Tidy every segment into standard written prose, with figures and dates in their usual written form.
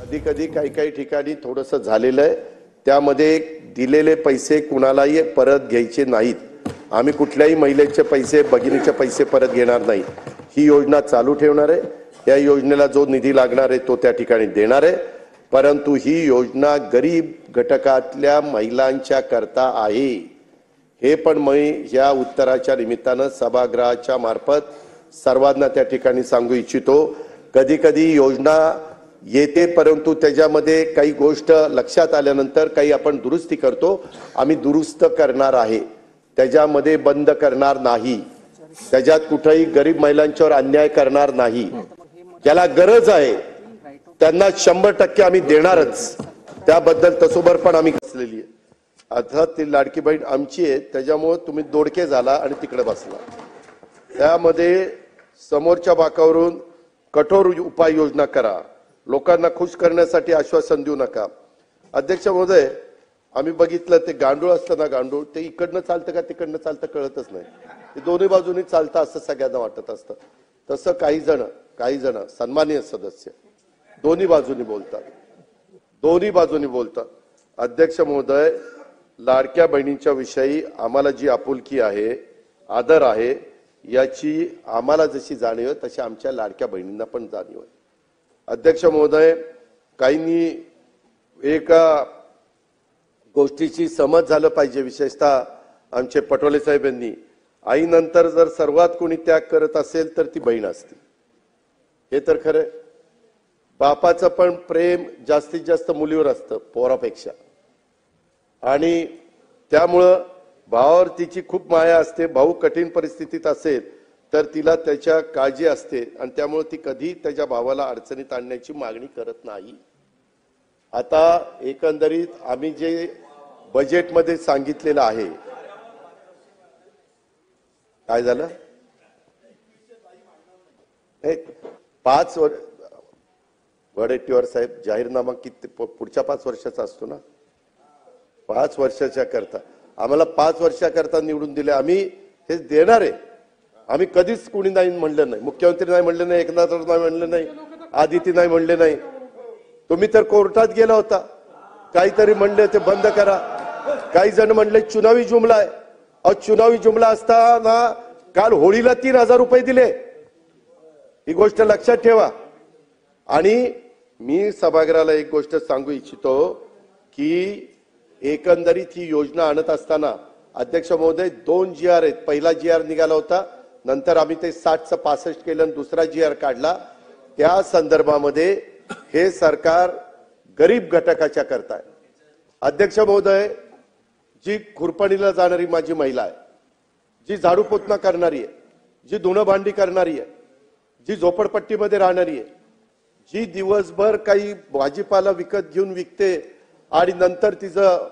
कधी कधी काही ठिकाणी थोडंसं झालेलं आहे। त्यामध्ये दिलेले पैसे कुणालाही परत घ्यायचे नाहीत। आम्ही कुठल्याही महिलेचे पैसे भगिनीचे पैसे परत घेणार नाही। ही योजना चालू ठेवणार आहे। या योजनेला जो निधी लागणार आहे तो त्या ठिकाणी देणार आहे। परंतु ही योजना गरीब घटकातल्या महिलांच्या करता आहे। हे पण मी या उत्तराच्या निमित्तानं सभागृहाच्या मार्फत सर्वांना त्या ठिकाणी सांगू इच्छितो। कधी कधी योजना येते परंतु त्याच्यामध्ये काही गोष्ट लक्षात आल्यानंतर काही आपण दुरुस्ती करतो। आम्ही दुरुस्त करणार आहे, त्याच्यामध्ये बंद करणार नाही। त्याच्यात कुठेही गरीब महिलांच्यावर अन्याय करणार नाही। ज्याला गरज आहे त्यांना 100% आम्ही देणारच। त्याबद्दल तसोबर पण आम्ही कसलेली आहे। आता ती लाडकी बहीण आमची आहे, त्याच्यामुळे तुम्ही दोडके झाला आणि तिकडे बसला। त्यामध्ये समोरच्या बाकावरून कठोर उपाययोजना करा। लोकांना खुश करण्यासाठी आश्वासन देऊ नका। अध्यक्ष महोदय, आम्ही बघितलं ते गांडूळ असतं ना, गांडूळ ते इकडनं चालतं का तिकडनं चालतं कळतच नाही। ते दोन्ही बाजूनी चालतं असं सगळ्यांना वाटत असतं। तसं काही जण सन्माननीय सदस्य दोन्ही बाजूनी बोलतात। अध्यक्ष महोदय, लाडक्या बहिणींच्या विषयी आम्हाला जी आपुलकी आहे, आदर आहे, याची आम्हाला जशी जाणीव आहे तशी आमच्या लाडक्या बहिणींना पण जाणीव आहे। अध्यक्ष महोदय, काहींनी एका गोष्टीची समज झालं पाहिजे, विशेषतः आमचे पटोले साहेब यांनी, आईनंतर जर सर्वात कोणी त्याग करत असेल तर ती बहीण असते। हे तर खरं। बापाचं पण प्रेम जास्तीत जास्त मुलीवर असतं पोरापेक्षा, आणि त्यामुळं भावावर तिची खूप माया असते। भाऊ कठीण परिस्थितीत असेल तर तिला त्याच्या काळजी असते आणि त्यामुळे ती कधी त्याच्या भावाला अडचणीत आणण्याची मागणी करत नाही। आता एकंदरीत आम्ही जे बजेटमध्ये सांगितलेलं आहे, काय झालं? 5 वर्ष वडेट्टीवार साहेब, जाहीरनामा किती पुढच्या 5 वर्षाचा असतो ना? 5 वर्षाच्या करता आम्हाला 5 वर्षाकरता निवडून दिले। आम्ही हे देणार आहे। आम्ही कधीच कोणी नाही म्हणलं नाही। मुख्यमंत्री नाही म्हणले नाही, एकनाथ नाही म्हणले नाही, आदिती नाही म्हणले नाही। तुम्ही तर कोर्टात गेला होता, काहीतरी म्हणले ते बंद करा। काही जण म्हणले चुनावी जुमला आहे। चुनावी जुमला असताना काल होळीला 3000 रुपये दिले, ही गोष्ट लक्षात ठेवा। आणि मी सभागृहाला एक गोष्ट सांगू इच्छितो की एकंदरीत ही योजना आणत असताना अध्यक्ष महोदय 2 GR आहेत। पहिला GR निघाला होता, नंतर आम्ही ते 60चं 65 केलं आणि दुसरा GR काढला। त्या संदर्भामध्ये हे सरकार गरीब घटकाच्या करता आहे। अध्यक्ष महोदय, जी खुरपणीला जाणारी माझी महिला आहे, जी झाडू पोछा करणारी आहे, जी धुणं भांडी करणारी आहे, जी झोपडपट्टीमध्ये राहणारी आहे, जी दिवसभर काही भाजीपाला विकत घेऊन विकते आणि नंतर तिचं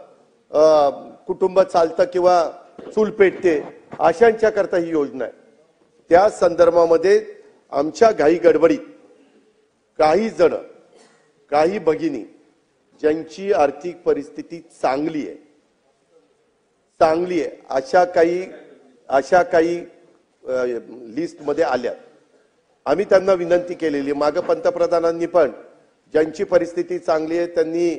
कुटुंब चालतं किंवा चूल पेटते, अशांच्या करता ही योजना आहे। त्या संदर्भामध्ये आमच्या घाई गडबडीत काही भगिनी ज्यांची आर्थिक परिस्थिती चांगली आहे अशा काही लिस्ट मध्ये आल्या। आम्ही त्यांना विनंती केलेली, मागे पंतप्रधानांनी पण ज्यांची परिस्थिती चांगली आहे त्यांनी